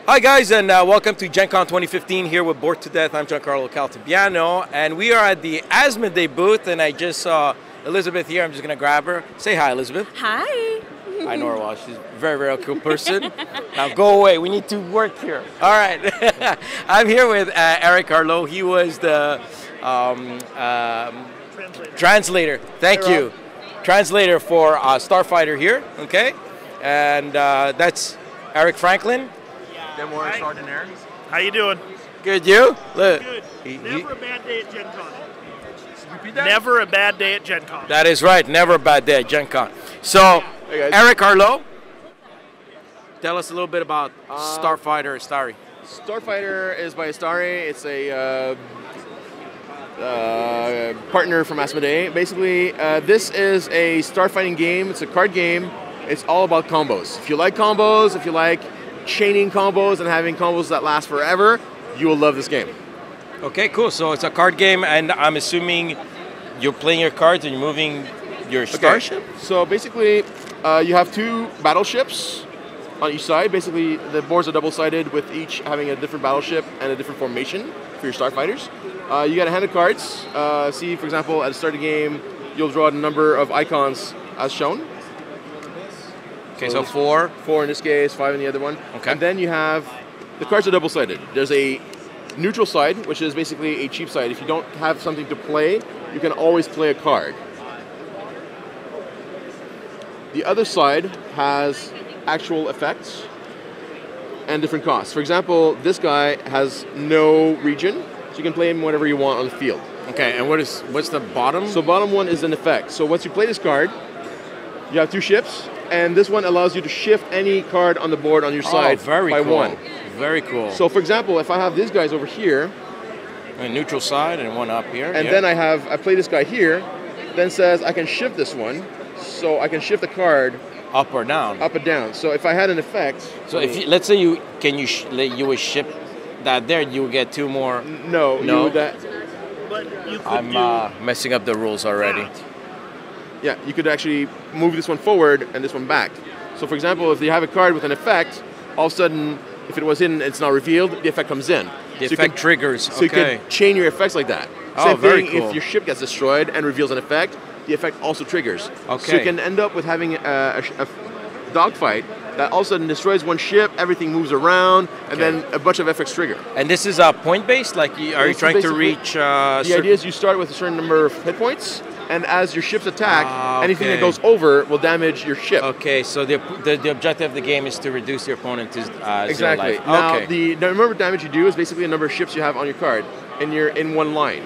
Hi guys, and welcome to Gen Con 2015 here with Bored to Death. I'm Giancarlo Caltabiano, and we are at the Asmodee booth, and I just saw Elizabeth here. I'm just going to grab her. Say hi, Elizabeth. Hi. I know her well. She's a very, very cool person. Now go away. We need to work here. All right. I'm here with Eric Arlo. He was the translator. Thank you. Translator for Starfighter here, okay? And that's Eric Franklin. More extraordinaire. How you doing? Good, you? Look. Good. Never a bad day at Gen Con. Repeat that? Never a bad day at Gen Con. That is right. Never a bad day at Gen Con. So, Hey, Eric Arlo, tell us a little bit about Starfighter Starry. Starfighter is by Astari. It's a partner from Asmodee. Basically, this is a starfighting game. It's a card game. It's all about combos. If you like combos, if you like chaining combos and having combos that last forever, you will love this game. Okay, cool. So it's a card game, and I'm assuming you're playing your cards and you're moving your starship? So basically, you have two battleships on each side. Basically, the boards are double-sided with each having a different battleship and a different formation for your starfighters. You got a hand of cards. See, for example, at the start of the game, you'll draw a number of icons as shown. Okay, so four. Four in this case, five in the other one. Okay. And then you have, the cards are double-sided. There's a neutral side, which is basically a cheap side. If you don't have something to play, you can always play a card. The other side has actual effects and different costs. For example, this guy has no region, so you can play him whatever you want on the field. Okay, and what's the bottom? So bottom one is an effect. So once you play this card, you have two ships, and this one allows you to shift any card on the board on your side by cool. one. Very cool. So for example, if I have these guys over here, a neutral side and one up here. and then I play this guy here, then says I can shift this one, so I can shift the card up or down. up and down. So if I had an effect, So if you, let's say you would ship that there, you would get two more. no, No? you would But you could I'm messing up the rules already. yeah, you could actually move this one forward and this one back. So for example, if you have a card with an effect, all of a sudden, if it was hidden, it's now revealed, the effect comes in. The So you effect can- triggers. So you Okay. can chain your effects like that. Oh, Same very thing cool. if your ship gets destroyed and reveals an effect, the effect also triggers. So Okay. you can end up with having a dogfight that all of a sudden destroys one ship, everything moves around, and then a bunch of effects trigger. And this is point-based? Like, are you This is trying to basically- reach? The idea is you start with a certain number of hit points, and as your ships attack, anything that okay. goes over will damage your ship. Okay, so the objective of the game is to reduce your opponent to Exactly. zero life. Now, Okay. the number of damage you do is basically the number of ships you have on your card, and you're in one line.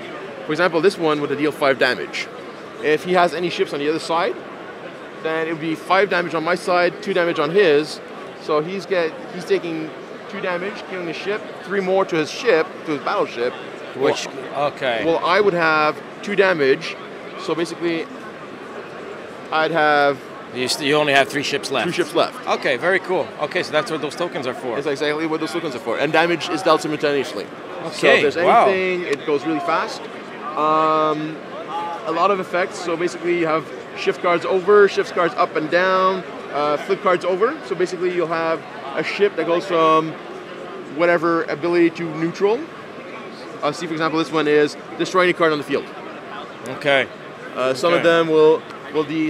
For example, this one would deal 5 damage. If he has any ships on the other side, then it would be 5 damage on my side, 2 damage on his. So he's taking 2 damage, killing the ship, 3 more to his ship, to his battleship. Which okay. Well, I would have 2 damage. So basically, I'd have You only have 3 ships left. 2 ships left. Okay, very cool. Okay, so that's what those tokens are for. That's exactly what those tokens are for. And damage is dealt simultaneously. Okay, So if there's wow. anything, it goes really fast. A lot of effects. So basically you have shift cards over, shift cards up and down, flip cards over. So basically you'll have a ship that goes from whatever ability to neutral. See, for example, this one is destroy any card on the field. Okay. Some of them will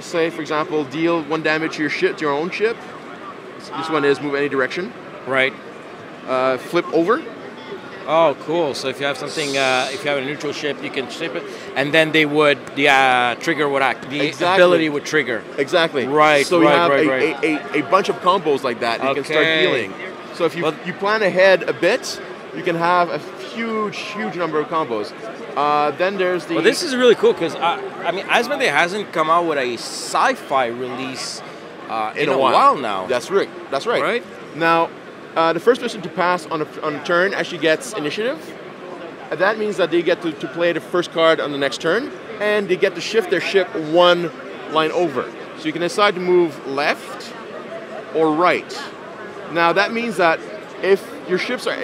say, for example, deal 1 damage to your ship, to your own ship. This one is move any direction. Right. Flip over. Oh, cool. So if you have something, if you have a neutral ship, you can ship it, and then the trigger would act. The Exactly. ability would trigger. Exactly. Right, So you right, have right, a bunch of combos like that. And you can start Okay. dealing. So if you plan ahead a bit, you can have a huge number of combos. Then there's the. Well, this is really cool because I mean, Asmodee hasn't come out with a sci-fi release in a while now. That's right. That's right. Right? Now, the first person to pass on a turn actually gets initiative. That means that they get to play the first card on the next turn, and they get to shift their ship 1 line over. So you can decide to move left or right. Now that means that if your ships are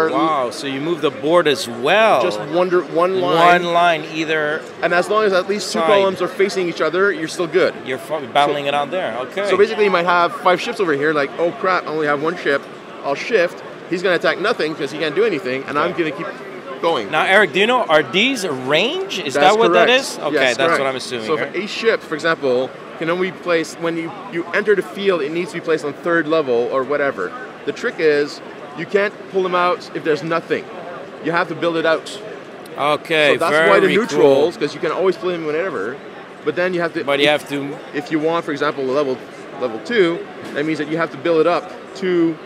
wow, so you move the board as well. just one line. One line either. And as long as at least 2 side. columns are facing each other, you're still good. You're battling it out there. Okay. So basically you might have 5 ships over here, like, oh crap, I only have 1 ship. I'll shift. he's going to attack nothing because he can't do anything, and I'm going to keep going. Now, Eric, do you know, are these range? Is That's that what that correct. is? Okay, Yes, that's correct. what I'm assuming. So right? if a ship, for example, can only be placed, when you enter the field, it needs to be placed on 3rd level or whatever. The trick is, you can't pull them out if there's nothing. You have to build it out. Okay, So that's very why the neutrals, cool. because you can always play them whenever, but then you have to... But you have to... If you want, for example, level 2, that means that you have to build it up to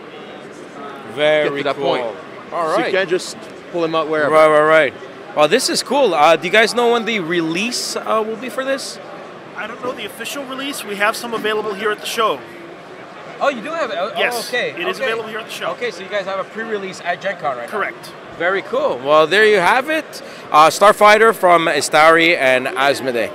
Very get to that cool. point. All So right. you can't just pull them out wherever. Right. Well, this is cool. Do you guys know when the release will be for this? I don't know the official release. We have some available here at the show. Oh, you do have it? Yes, okay. it is available here at the show. Okay, so you guys have a pre-release at Gen Con right Correct. now. Very cool. Well, there you have it. Starfighter from Istari and Asmodee.